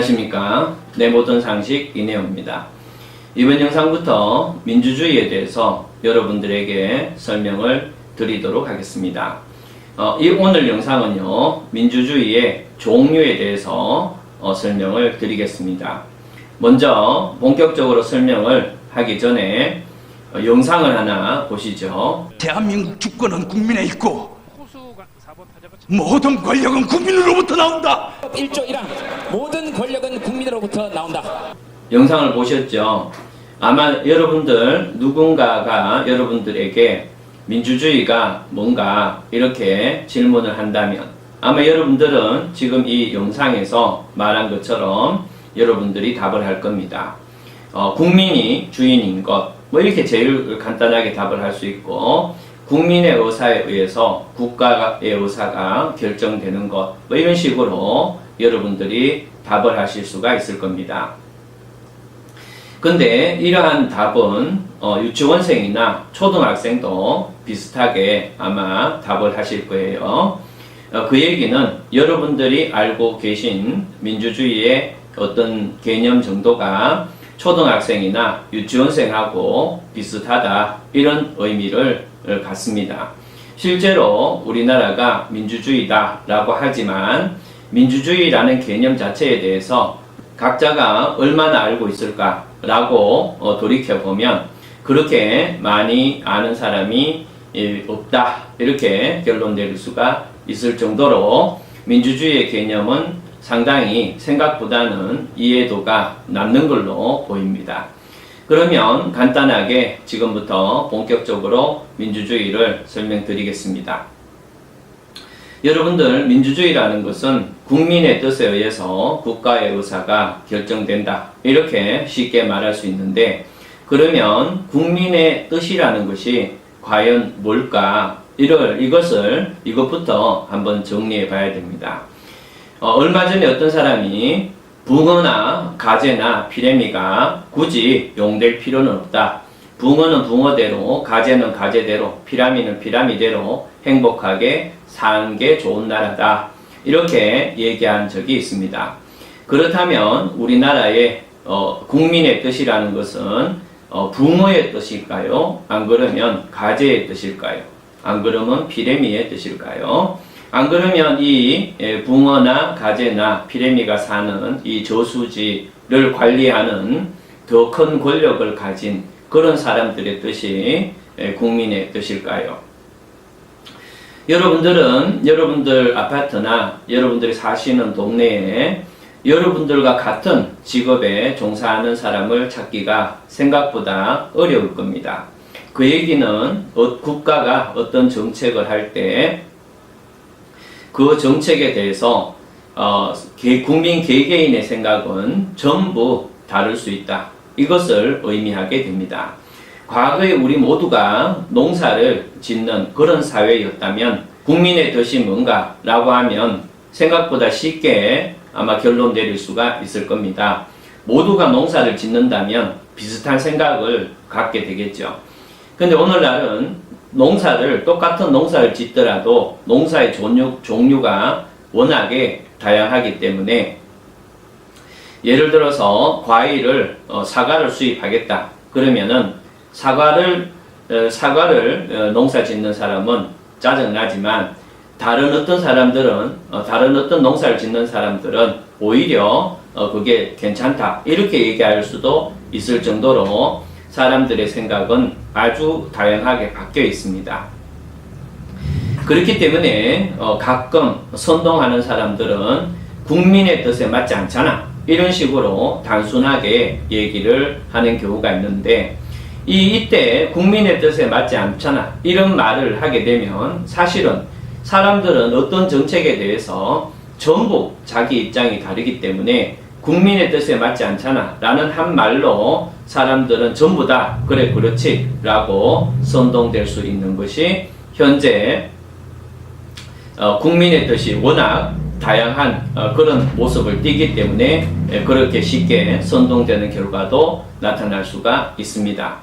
안녕하십니까. 내 모든 상식 이내호입니다. 이번 영상부터 민주주의에 대해서 여러분들에게 설명을 드리도록 하겠습니다. 오늘 영상은요, 민주주의의 종류에 대해서 설명을 드리겠습니다. 먼저 본격적으로 설명을 하기 전에 영상을 하나 보시죠. 대한민국 주권은 국민에 있고 모든 권력은 국민으로부터 나온다. 1조 1항 모든 권력은 국민으로부터 나온다. 영상을 보셨죠? 아마 여러분들 누군가가 여러분들에게 민주주의가 뭔가 이렇게 질문을 한다면 아마 여러분들은 지금 이 영상에서 말한 것처럼 여러분들이 답을 할 겁니다. 국민이 주인인 것, 뭐 이렇게 제일 간단하게 답을 할 수 있고, 국민의 의사에 의해서 국가의 의사가 결정되는 것, 뭐 이런 식으로 여러분들이 답을 하실 수가 있을 겁니다. 근데 이러한 답은 유치원생이나 초등학생도 비슷하게 아마 답을 하실 거예요. 그 얘기는 여러분들이 알고 계신 민주주의의 어떤 개념 정도가 초등학생이나 유치원생하고 비슷하다, 이런 의미를 갖습니다. 실제로 우리나라가 민주주의다라고 하지만 민주주의라는 개념 자체에 대해서 각자가 얼마나 알고 있을까라고 돌이켜보면 그렇게 많이 아는 사람이 없다, 이렇게 결론 내릴 수가 있을 정도로 민주주의의 개념은 상당히 생각보다는 이해도가 낮는 걸로 보입니다. 그러면 간단하게 지금부터 본격적으로 민주주의를 설명드리겠습니다. 여러분들, 민주주의라는 것은 국민의 뜻에 의해서 국가의 의사가 결정된다, 이렇게 쉽게 말할 수 있는데, 그러면 국민의 뜻이라는 것이 과연 뭘까? 이것부터 한번 정리해 봐야 됩니다. 얼마 전에 어떤 사람이 붕어나 가재나 피라미가 굳이 용될 필요는 없다. 붕어는 붕어대로, 가재는 가재대로, 피라미는 피라미대로 행복하게 사는 게 좋은 나라다, 이렇게 얘기한 적이 있습니다. 그렇다면 우리나라의 국민의 뜻이라는 것은 붕어의 뜻일까요? 안 그러면 가재의 뜻일까요? 안 그러면 피라미의 뜻일까요? 안 그러면 이 붕어나 가재나 피라미가 사는 이 저수지를 관리하는 더 큰 권력을 가진 그런 사람들의 뜻이 국민의 뜻일까요? 여러분들은 여러분들 아파트나 여러분들이 사시는 동네에 여러분들과 같은 직업에 종사하는 사람을 찾기가 생각보다 어려울 겁니다. 그 얘기는 국가가 어떤 정책을 할 때 그 정책에 대해서 국민 개개인의 생각은 전부 다를 수 있다, 이것을 의미하게 됩니다. 과거에 우리 모두가 농사를 짓는 그런 사회였다면 국민의 뜻이 뭔가 라고 하면 생각보다 쉽게 아마 결론 내릴 수가 있을 겁니다. 모두가 농사를 짓는다면 비슷한 생각을 갖게 되겠죠. 근데 오늘날은 똑같은 농사를 짓더라도 농사의 종류가 워낙에 다양하기 때문에, 예를 들어서 과일을 사과를 수입하겠다 그러면은 사과를 농사 짓는 사람은 짜증나지만 다른 어떤 농사를 짓는 사람들은 오히려 그게 괜찮다, 이렇게 얘기할 수도 있을 정도로 사람들의 생각은 아주 다양하게 바뀌어 있습니다. 그렇기 때문에 가끔 선동하는 사람들은 국민의 뜻에 맞지 않잖아, 이런 식으로 단순하게 얘기를 하는 경우가 있는데, 이때 국민의 뜻에 맞지 않잖아, 이런 말을 하게 되면 사실은 사람들은 어떤 정책에 대해서 전부 자기 입장이 다르기 때문에 국민의 뜻에 맞지 않잖아 라는 한 말로 사람들은 전부 다 그래 그렇지 라고 선동될 수 있는 것이 현재 국민의 뜻이 워낙 다양한 그런 모습을 띠기 때문에 그렇게 쉽게 선동되는 결과도 나타날 수가 있습니다.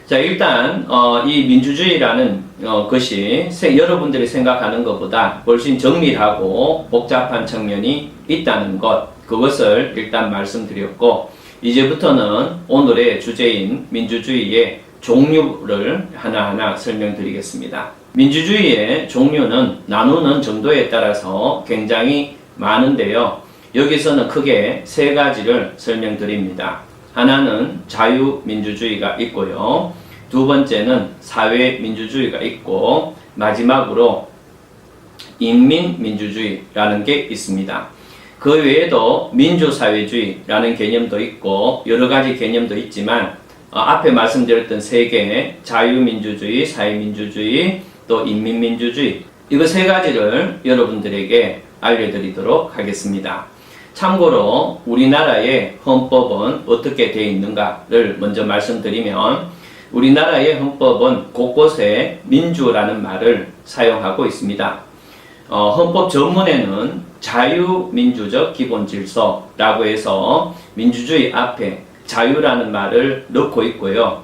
자, 일단 이 민주주의라는 것이 여러분들이 생각하는 것보다 훨씬 정밀하고 복잡한 측면이 있다는 것, 그것을 일단 말씀드렸고, 이제부터는 오늘의 주제인 민주주의의 종류를 하나하나 설명드리겠습니다. 민주주의의 종류는 나누는 정도에 따라서 굉장히 많은데요. 여기서는 크게 세 가지를 설명드립니다. 하나는 자유민주주의가 있고요. 두 번째는 사회민주주의가 있고, 마지막으로 인민민주주의라는 게 있습니다. 그 외에도 민주사회주의라는 개념도 있고 여러 가지 개념도 있지만 앞에 말씀드렸던 세 개, 자유민주주의, 사회민주주의, 또 인민민주주의, 이거 세 가지를 여러분들에게 알려드리도록 하겠습니다. 참고로 우리나라의 헌법은 어떻게 되어 있는가를 먼저 말씀드리면, 우리나라의 헌법은 곳곳에 민주라는 말을 사용하고 있습니다. 헌법 전문에는 자유민주적 기본질서라고 해서 민주주의 앞에 자유라는 말을 넣고 있고요.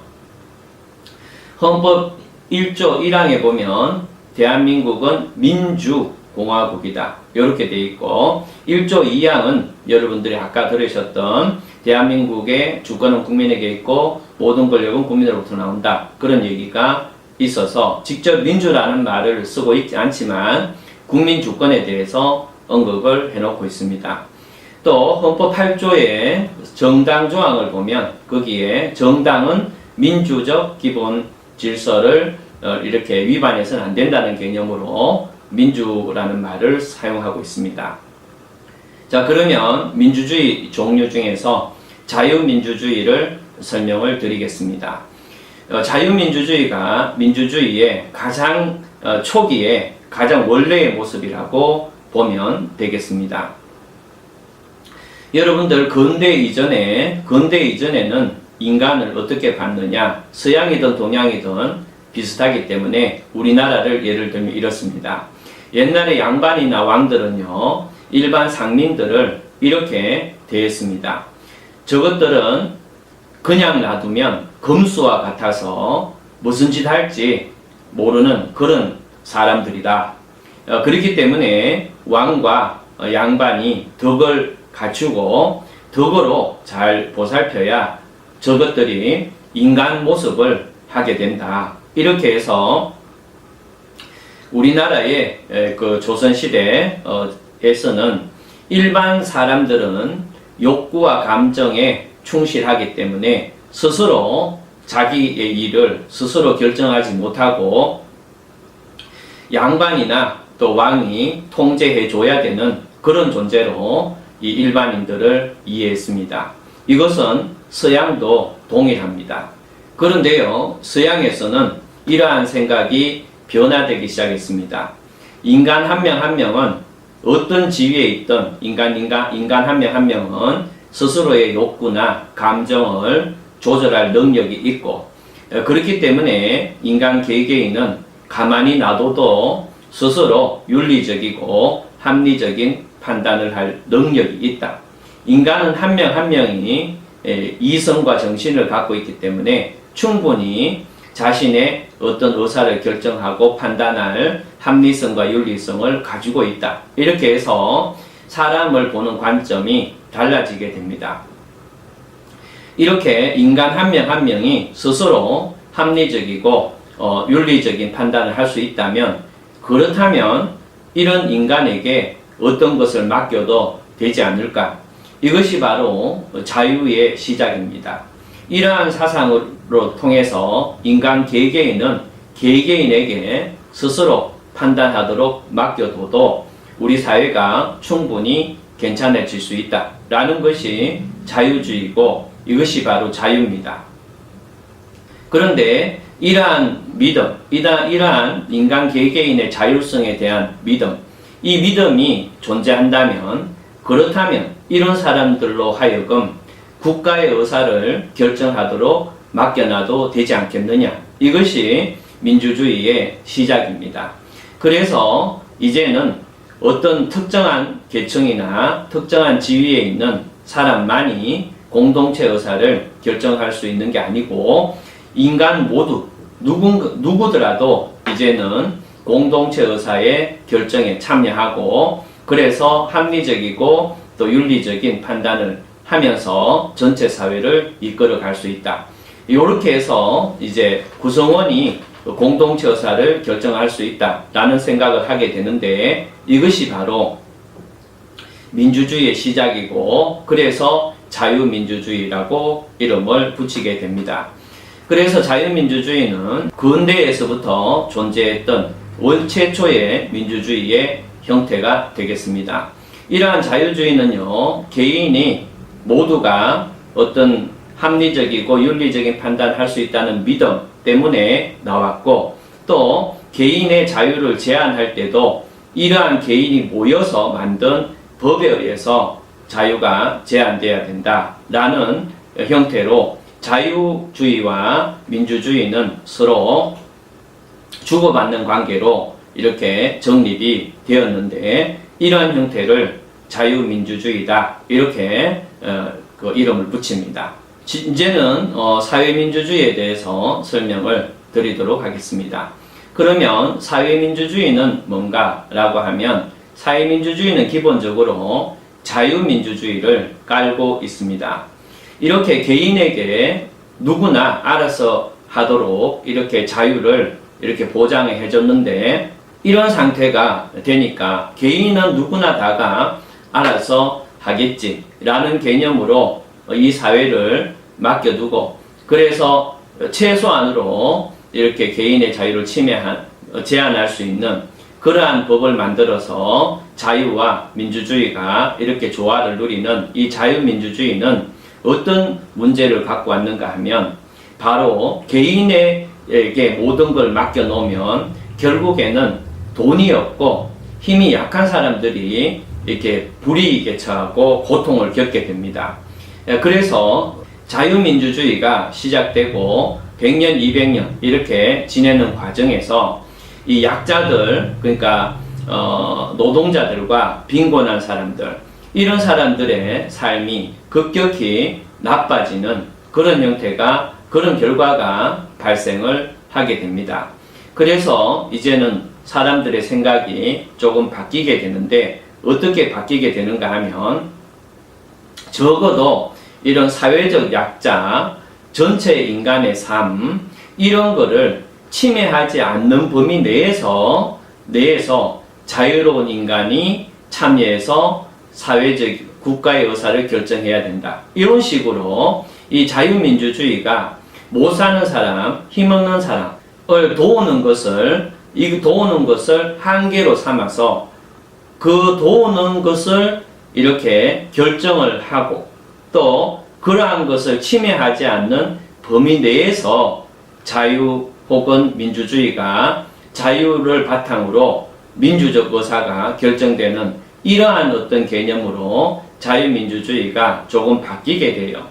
헌법 1조 1항에 보면 대한민국은 민주공화국이다, 이렇게 되어 있고, 1조 2항은 여러분들이 아까 들으셨던 대한민국의 주권은 국민에게 있고 모든 권력은 국민으로부터 나온다, 그런 얘기가 있어서 직접 민주라는 말을 쓰고 있지 않지만 국민 주권에 대해서 언급을 해놓고 있습니다. 또 헌법 8조의 정당 조항을 보면 거기에 정당은 민주적 기본 질서를 이렇게 위반해서는 안 된다는 개념으로 민주라는 말을 사용하고 있습니다. 자, 그러면 민주주의 종류 중에서 자유민주주의를 설명을 드리겠습니다. 자유민주주의가 민주주의의 가장 초기에 가장 원래의 모습이라고 보면 되겠습니다. 여러분들 근대 이전에는 인간을 어떻게 봤느냐, 서양이든 동양이든 비슷하기 때문에 우리나라를 예를 들면 이렇습니다. 옛날에 양반이나 왕들은요, 일반 상민들을 이렇게 대했습니다. 저것들은 그냥 놔두면 검수와 같아서 무슨 짓 할지 모르는 그런 사람들이다. 그렇기 때문에 왕과 양반이 덕을 갖추고 덕으로 잘 보살펴야 저것들이 인간 모습을 하게 된다. 이렇게 해서 우리나라의 그 조선시대에서는 일반 사람들은 욕구와 감정에 충실하기 때문에 스스로 자기의 일을 스스로 결정하지 못하고 양반이나 또 왕이 통제해 줘야 되는 그런 존재로 이 일반인들을 이해했습니다. 이것은 서양도 동일합니다. 그런데요, 서양에서는 이러한 생각이 변화되기 시작했습니다. 인간 한 명 한 명은 어떤 지위에 있던 인간 한 명 한 명은 스스로의 욕구나 감정을 조절할 능력이 있고, 그렇기 때문에 인간 개개인은 가만히 놔둬도 스스로 윤리적이고 합리적인 판단을 할 능력이 있다. 인간은 한 명 한 명이 이성과 정신을 갖고 있기 때문에 충분히 자신의 어떤 의사를 결정하고 판단할 합리성과 윤리성을 가지고 있다. 이렇게 해서 사람을 보는 관점이 달라지게 됩니다. 이렇게 인간 한 명 한 명이 스스로 합리적이고 윤리적인 판단을 할 수 있다면, 그렇다면 이런 인간에게 어떤 것을 맡겨도 되지 않을까? 이것이 바로 자유의 시작입니다. 이러한 사상으로 통해서 인간 개개인은 개개인에게 스스로 판단하도록 맡겨둬도 우리 사회가 충분히 괜찮아질 수 있다라는 것이 자유주의고, 이것이 바로 자유입니다. 그런데 이러한 믿음, 이러한 인간 개개인의 자율성에 대한 믿음, 이 믿음이 존재한다면, 그렇다면 이런 사람들로 하여금 국가의 의사를 결정하도록 맡겨놔도 되지 않겠느냐. 이것이 민주주의의 시작입니다. 그래서 이제는 어떤 특정한 계층이나 특정한 지위에 있는 사람만이 공동체 의사를 결정할 수 있는 게 아니고, 인간 모두 누구더라도 이제는 공동체 의사의 결정에 참여하고, 그래서 합리적이고 또 윤리적인 판단을 하면서 전체 사회를 이끌어 갈 수 있다. 이렇게 해서 이제 구성원이 공동체 의사를 결정할 수 있다라는 생각을 하게 되는데, 이것이 바로 민주주의의 시작이고, 그래서 자유민주주의라고 이름을 붙이게 됩니다. 그래서 자유민주주의는 근대에서부터 존재했던 최초의 민주주의의 형태가 되겠습니다. 이러한 자유주의는요, 개인이 모두가 어떤 합리적이고 윤리적인 판단을 할 수 있다는 믿음 때문에 나왔고, 또 개인의 자유를 제한할 때도 이러한 개인이 모여서 만든 법에 의해서 자유가 제한되어야 된다라는 형태로 자유주의와 민주주의는 서로 주고받는 관계로 이렇게 정립이 되었는데, 이러한 형태를 자유민주주의다 이렇게 그 이름을 붙입니다. 이제는 사회민주주의에 대해서 설명을 드리도록 하겠습니다. 그러면 사회민주주의는 뭔가라고 하면, 사회민주주의는 기본적으로 자유민주주의를 깔고 있습니다. 이렇게 개인에게 누구나 알아서 하도록 이렇게 자유를 이렇게 보장해 줬는데, 이런 상태가 되니까 개인은 누구나 다가 알아서 하겠지라는 개념으로 이 사회를 맡겨두고, 그래서 최소한으로 이렇게 개인의 자유를 제한할 수 있는 그러한 법을 만들어서 자유와 민주주의가 이렇게 조화를 누리는 이 자유민주주의는 어떤 문제를 갖고 왔는가 하면, 바로 개인에게 모든 걸 맡겨놓으면 결국에는 돈이 없고 힘이 약한 사람들이 이렇게 불이익에 처하고 고통을 겪게 됩니다. 그래서 자유민주주의가 시작되고 100년, 200년 이렇게 지내는 과정에서 이 약자들, 그러니까 노동자들과 빈곤한 사람들, 이런 사람들의 삶이 급격히 나빠지는 그런 형태가, 그런 결과가 발생을 하게 됩니다. 그래서 이제는 사람들의 생각이 조금 바뀌게 되는데, 어떻게 바뀌게 되는가 하면, 적어도 이런 사회적 약자, 전체 인간의 삶, 이런 거를 침해하지 않는 범위 내에서 자유로운 인간이 참여해서 사회적 국가의 의사를 결정해야 된다. 이런 식으로 이 자유민주주의가 못 사는 사람, 힘없는 사람을 도우는 것을 한계로 삼아서 그 도우는 것을 이렇게 결정을 하고, 또 그러한 것을 침해하지 않는 범위 내에서 자유 혹은 민주주의가, 자유를 바탕으로 민주적 의사가 결정되는 이러한 어떤 개념으로 자유민주주의가 조금 바뀌게 돼요.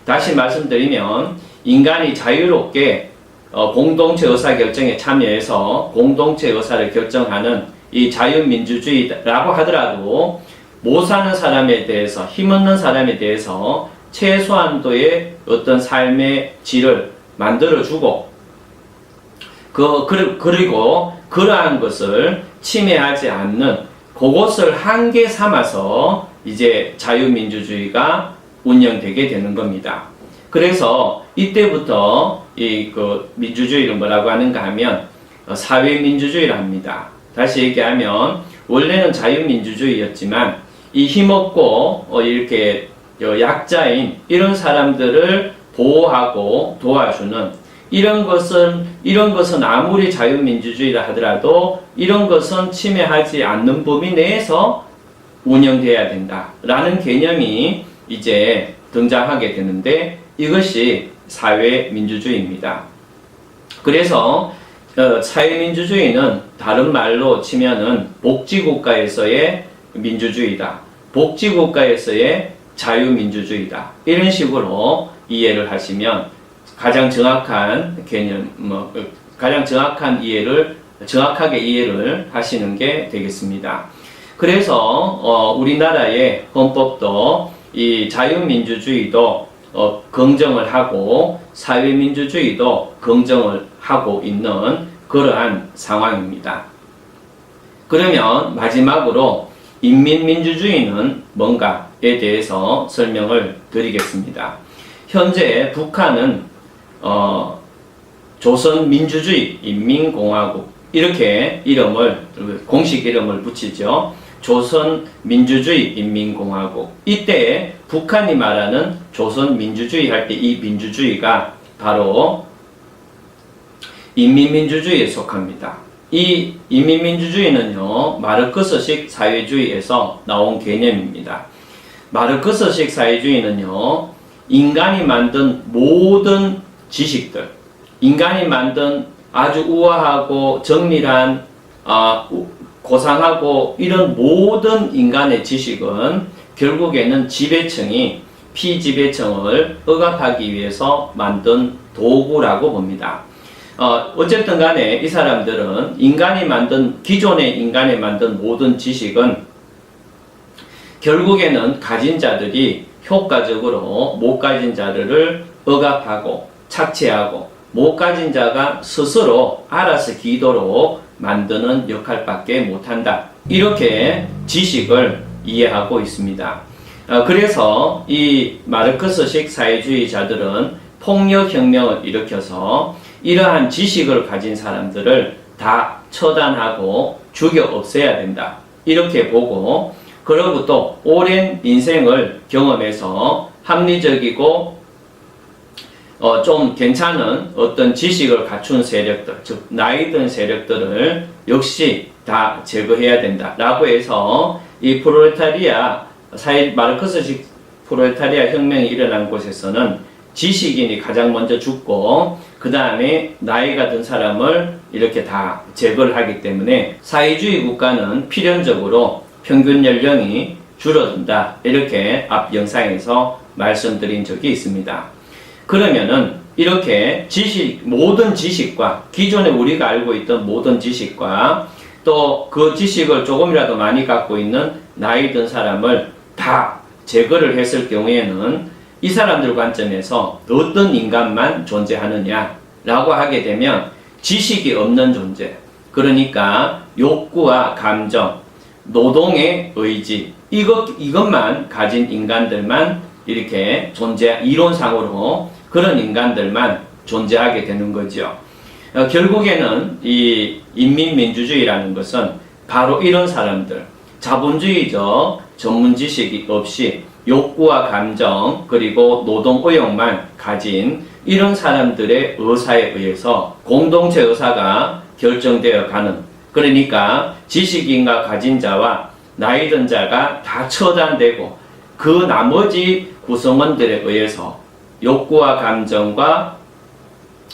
다시 말씀드리면, 인간이 자유롭게 공동체 의사결정에 참여해서 공동체 의사를 결정하는 이 자유민주주의라고 하더라도, 못 사는 사람에 대해서, 힘없는 사람에 대해서 최소한도의 어떤 삶의 질을 만들어주고, 그리고 그러한 것을 침해하지 않는 그것을 한계 삼아서 이제 자유민주주의가 운영되게 되는 겁니다. 그래서 이때부터 그 민주주의를 뭐라고 하는가 하면 사회민주주의를 합니다. 다시 얘기하면, 원래는 자유민주주의였지만 이 힘없고 이렇게 약자인 이런 사람들을 보호하고 도와주는 이런 것은 아무리 자유민주주의라 하더라도 이런 것은 침해하지 않는 범위 내에서 운영돼야 된다라는 개념이 이제 등장하게 되는데, 이것이 사회민주주의입니다. 그래서 사회민주주의는 다른 말로 치면은 복지국가에서의 민주주의다, 복지국가에서의 자유민주주의다, 이런 식으로 이해를 하시면 가장 정확한 개념, 가장 정확하게 이해를 하시는 게 되겠습니다. 그래서 우리나라의 헌법도 이 자유민주주의도 긍정을 하고 사회민주주의도 긍정을 하고 있는 그러한 상황입니다. 그러면 마지막으로 인민민주주의는 뭔가에 대해서 설명을 드리겠습니다. 현재 북한은 조선민주주의 인민공화국 이렇게 공식 이름을 붙이죠. 조선민주주의 인민공화국. 이때 북한이 말하는 조선민주주의 할 때 이 민주주의가 바로 인민민주주의에 속합니다. 이 인민민주주의는요, 마르크스식 사회주의에서 나온 개념입니다. 마르크스식 사회주의는요, 인간이 만든 모든 지식들, 인간이 만든 아주 우아하고 정밀한 고상하고 이런 모든 인간의 지식은 결국에는 지배층이 피지배층을 억압하기 위해서 만든 도구라고 봅니다. 어쨌든 간에 이 사람들은 기존의 인간이 만든 모든 지식은 결국에는 가진 자들이 효과적으로 못 가진 자들을 억압하고 착취하고 못 가진 자가 스스로 알아서 기도록 만드는 역할밖에 못한다. 이렇게 지식을 이해하고 있습니다. 그래서 이 마르크스식 사회주의자들은 폭력혁명을 일으켜서 이러한 지식을 가진 사람들을 다 처단하고 죽여 없애야 된다. 이렇게 보고 그리고 또 오랜 인생을 경험해서 합리적이고 좀 괜찮은 어떤 지식을 갖춘 세력들, 즉 나이 든 세력들을 역시 다 제거해야 된다 라고 해서 이 마르크스식 프롤레타리아 혁명이 일어난 곳에서는 지식인이 가장 먼저 죽고 그 다음에 나이가 든 사람을 이렇게 다 제거를 하기 때문에 사회주의 국가는 필연적으로 평균 연령이 줄어든다. 이렇게 앞 영상에서 말씀드린 적이 있습니다. 그러면은 이렇게 모든 지식과 기존에 우리가 알고 있던 모든 지식과 또 그 지식을 조금이라도 많이 갖고 있는 나이 든 사람을 다 제거를 했을 경우에는 이 사람들 관점에서 어떤 인간만 존재하느냐라고 하게 되면 지식이 없는 존재, 그러니까 욕구와 감정, 노동의 의지 이것만 가진 인간들만 이렇게 이론상으로 그런 인간들만 존재하게 되는 거죠. 결국에는 이 인민민주주의라는 것은 바로 이런 사람들, 자본주의적 전문 지식이 없이 욕구와 감정 그리고 노동 의욕만 가진 이런 사람들의 의사에 의해서 공동체 의사가 결정되어 가는, 그러니까 지식인과 가진 자와 나이 든 자가 다 처단되고 그 나머지 구성원들에 의해서 욕구와 감정과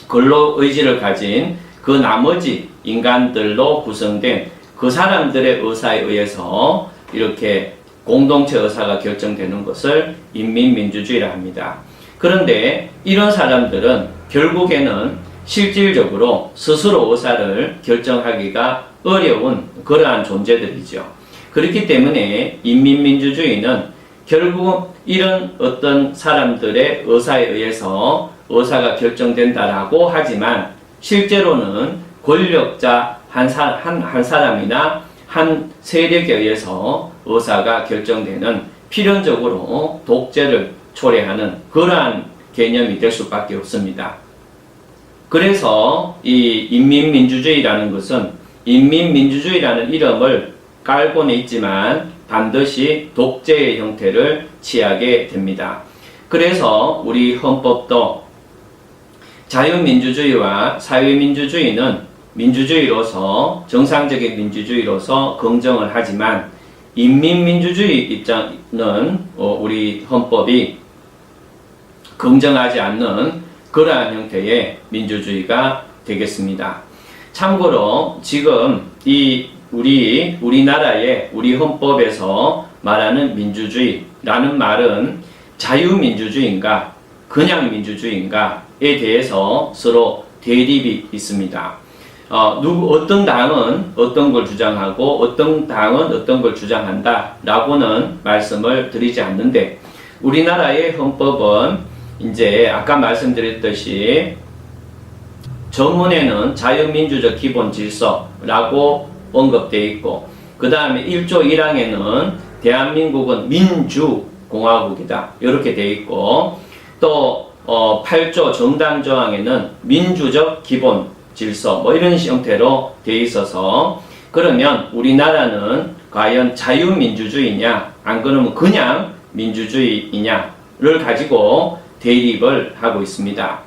근로 의지를 가진 그 나머지 인간들로 구성된 그 사람들의 의사에 의해서 이렇게 공동체 의사가 결정되는 것을 인민민주주의라 합니다. 그런데 이런 사람들은 결국에는 실질적으로 스스로 의사를 결정하기가 어려운 그러한 존재들이죠. 그렇기 때문에 인민민주주의는 결국 이런 어떤 사람들의 의사에 의해서 의사가 결정된다라고 하지만 실제로는 권력자 한 사람이나 한 세력에 의해서 의사가 결정되는 필연적으로 독재를 초래하는 그러한 개념이 될 수밖에 없습니다. 그래서 이 인민민주주의라는 것은 인민민주주의라는 이름을 깔고는 있지만 반드시 독재의 형태를 취하게 됩니다. 그래서 우리 헌법도 자유민주주의와 사회민주주의는 민주주의로서 정상적인 민주주의로서 긍정을 하지만 인민민주주의 입장은 우리 헌법이 긍정하지 않는 그러한 형태의 민주주의가 되겠습니다. 참고로 지금 우리나라의 우리 헌법에서 말하는 민주주의라는 말은 자유민주주의인가 그냥 민주주의인가에 대해서 서로 대립이 있습니다. 어떤 당은 어떤 걸 주장하고 어떤 당은 어떤 걸 주장한다 라고는 말씀을 드리지 않는데 우리나라의 헌법은 이제 아까 말씀드렸듯이 전문에는 자유민주적 기본 질서라고 언급되어 있고 그 다음에 1조 1항에는 대한민국은 공화국이다. 이렇게 돼 있고, 또 8조 정당 조항에는 민주적 기본 질서 뭐 이런 형태로 돼 있어서, 그러면 우리나라는 과연 자유민주주의냐 안 그러면 그냥 민주주의이냐를 가지고 대립을 하고 있습니다.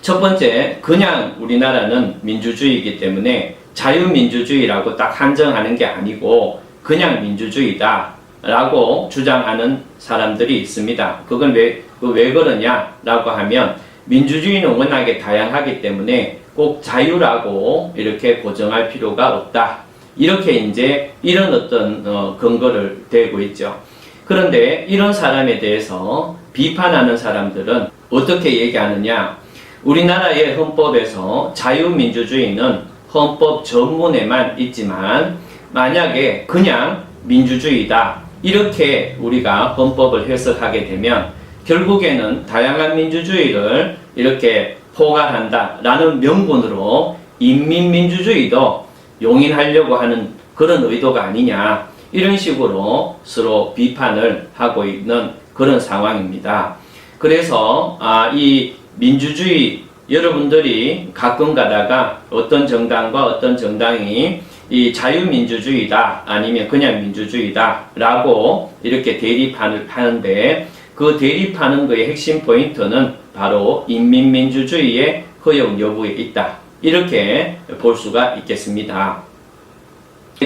첫 번째, 그냥 우리나라는 민주주의이기 때문에 자유민주주의라고 딱 한정하는 게 아니고 그냥 민주주의다 라고 주장하는 사람들이 있습니다. 그건 왜 그러냐 라고 하면, 민주주의는 워낙에 다양하기 때문에 꼭 자유라고 이렇게 고정할 필요가 없다. 이렇게 이제 이런 어떤 근거를 대고 있죠. 그런데 이런 사람에 대해서 비판하는 사람들은 어떻게 얘기하느냐? 우리나라의 헌법에서 자유민주주의는 헌법 전문에만 있지만 만약에 그냥 민주주의다 이렇게 우리가 헌법을 해석하게 되면 결국에는 다양한 민주주의를 이렇게 포괄한다 라는 명분으로 인민민주주의도 용인하려고 하는 그런 의도가 아니냐, 이런 식으로 서로 비판을 하고 있는 그런 상황입니다. 그래서 이 민주주의, 여러분들이 가끔 가다가 어떤 정당과 어떤 정당이 이 자유민주주의다 아니면 그냥 민주주의다 라고 이렇게 대립하는데, 그 대립하는 것의 핵심 포인트는 바로 인민민주주의의 허용 여부에 있다, 이렇게 볼 수가 있겠습니다.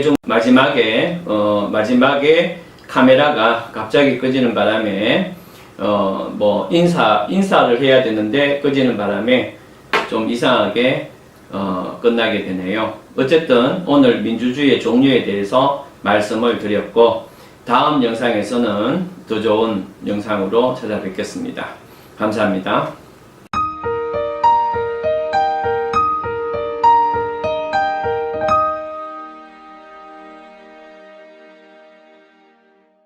좀 마지막에 카메라가 갑자기 꺼지는 바람에 뭐 인사를 해야 되는데 꺼지는 바람에 좀 이상하게 끝나게 되네요. 어쨌든 오늘 민주주의의 종류에 대해서 말씀을 드렸고, 다음 영상에서는 더 좋은 영상으로 찾아뵙겠습니다. 감사합니다.